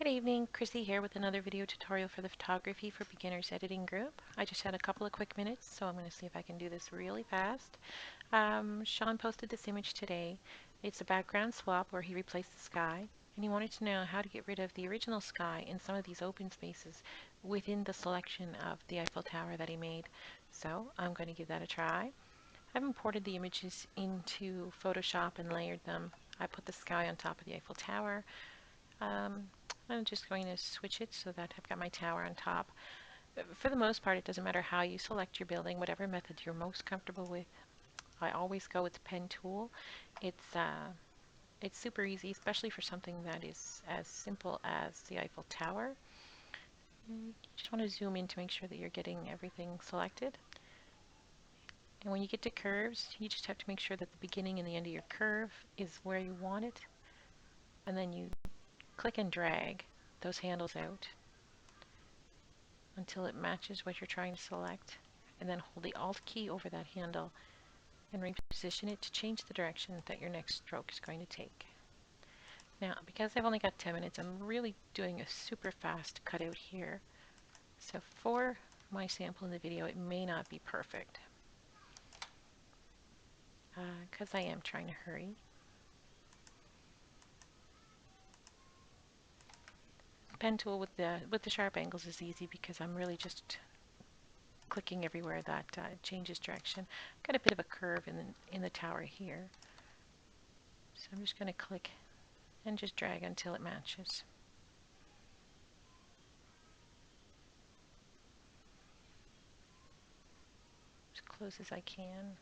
Good evening, Chrissy here with another video tutorial for the Photography for Beginners editing group. I just had a couple of quick minutes, so I'm going to see if I can do this really fast. Sean posted this image today. It's a background swap where he replaced the sky, and he wanted to know how to get rid of the original sky in some of these open spaces within the selection of the Eiffel Tower that he made. So I'm going to give that a try. I've imported the images into Photoshop and layered them. I put the sky on top of the Eiffel Tower. I'm just going to switch it so that I've got my tower on top. For the most part, it doesn't matter how you select your building, whatever method you're most comfortable with. I always go with the pen tool. It's super easy, especially for something that is as simple as the Eiffel Tower. You just want to zoom in to make sure that you're getting everything selected. And when you get to curves, you just have to make sure that the beginning and the end of your curve is where you want it. And then you click and drag those handles out until it matches what you're trying to select, and then hold the Alt key over that handle and reposition it to change the direction that your next stroke is going to take. Now, because I've only got 10 minutes, I'm really doing a super fast cutout here. So for my sample in the video, it may not be perfect because I am trying to hurry. Pen tool with the sharp angles is easy because I'm really just clicking everywhere that changes direction. Got a bit of a curve in the tower here, so I'm just going to click and just drag until it matches. As close as I can.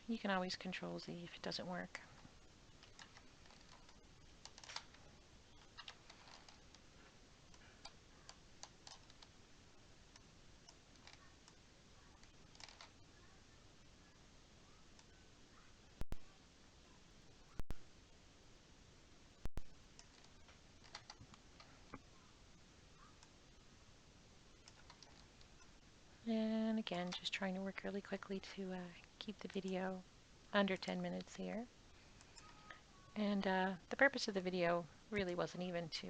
You can always Control Z if it doesn't work. And again, just trying to work really quickly to keep the video under 10 minutes here. And the purpose of the video really wasn't even to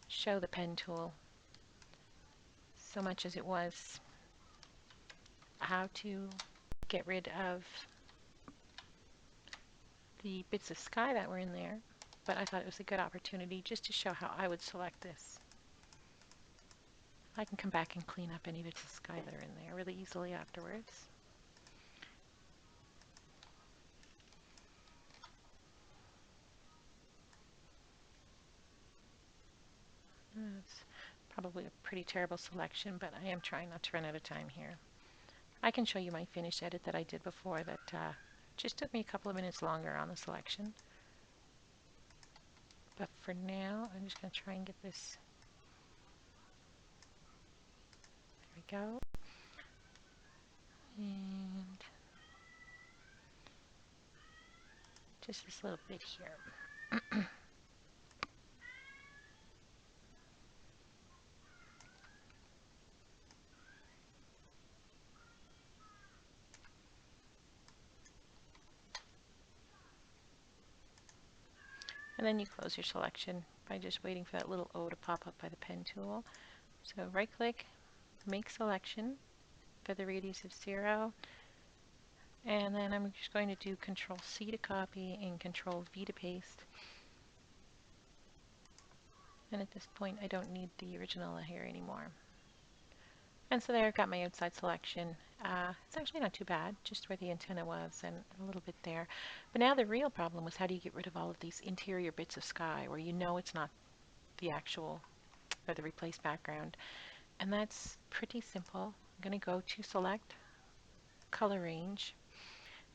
show the pen tool so much as it was how to get rid of the bits of sky that were in there. But I thought it was a good opportunity just to show how I would select this. I can come back and clean up any bits of sky that are in there really easily afterwards. That's probably a pretty terrible selection, but I am trying not to run out of time here. I can show you my finished edit that I did before that just took me a couple of minutes longer on the selection. But for now, I'm just going to try and get this. There we go. And just this little bit here. And then you close your selection by just waiting for that little O to pop up by the pen tool. So right click, make selection for the radius of 0. And then I'm just going to do Control C to copy and Control V to paste. And at this point, I don't need the original here anymore. And so there I've got my outside selection. It's actually not too bad, just where the antenna was and a little bit there. But now the real problem was how do you get rid of all of these interior bits of sky where you know it's not the actual or the replaced background. And that's pretty simple. I'm going to go to Select, Color Range,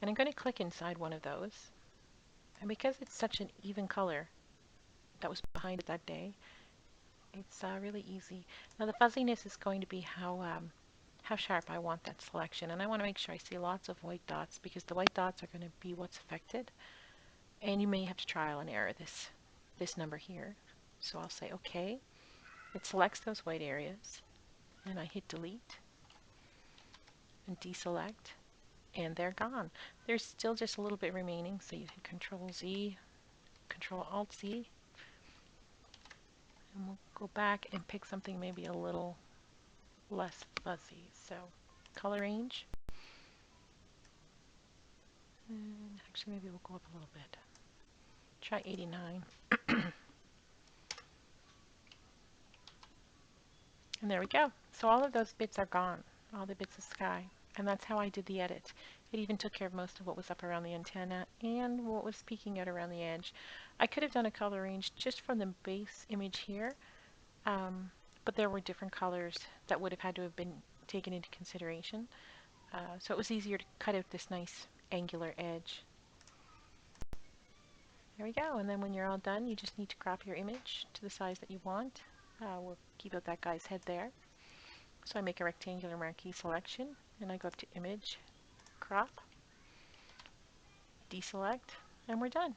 and I'm going to click inside one of those. And because it's such an even color that was behind it that day, it's really easy. Now the fuzziness is going to be how sharp I want that selection, and I want to make sure I see lots of white dots because the white dots are going to be what's affected, and you may have to trial and error this number here. So I'll say OK. It selects those white areas, and I hit delete and deselect, and they're gone. There's still just a little bit remaining, so you hit Control Z, Control Alt Z, and we'll go back and pick something maybe a little less fuzzy. So color range, and actually maybe we'll go up a little bit. Try 89. And there we go. So all of those bits are gone, all the bits of sky. And that's how I did the edit. It even took care of most of what was up around the antenna and what was peeking out around the edge. I could have done a color range just from the base image here, but there were different colors that would have had to have been taken into consideration. So it was easier to cut out this nice angular edge. There we go. And then when you're all done, you just need to crop your image to the size that you want. We'll keep out that guy's head there. So I make a rectangular marquee selection, and I go up to Image, Crop, Deselect, and we're done.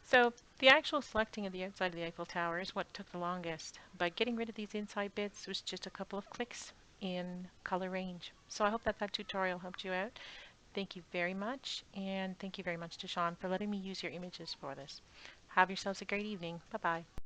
So the actual selecting of the outside of the Eiffel Tower is what took the longest, but getting rid of these inside bits was just a couple of clicks in color range. So I hope that that tutorial helped you out. Thank you very much, and thank you very much to Sean for letting me use your images for this. Have yourselves a great evening. Bye-bye.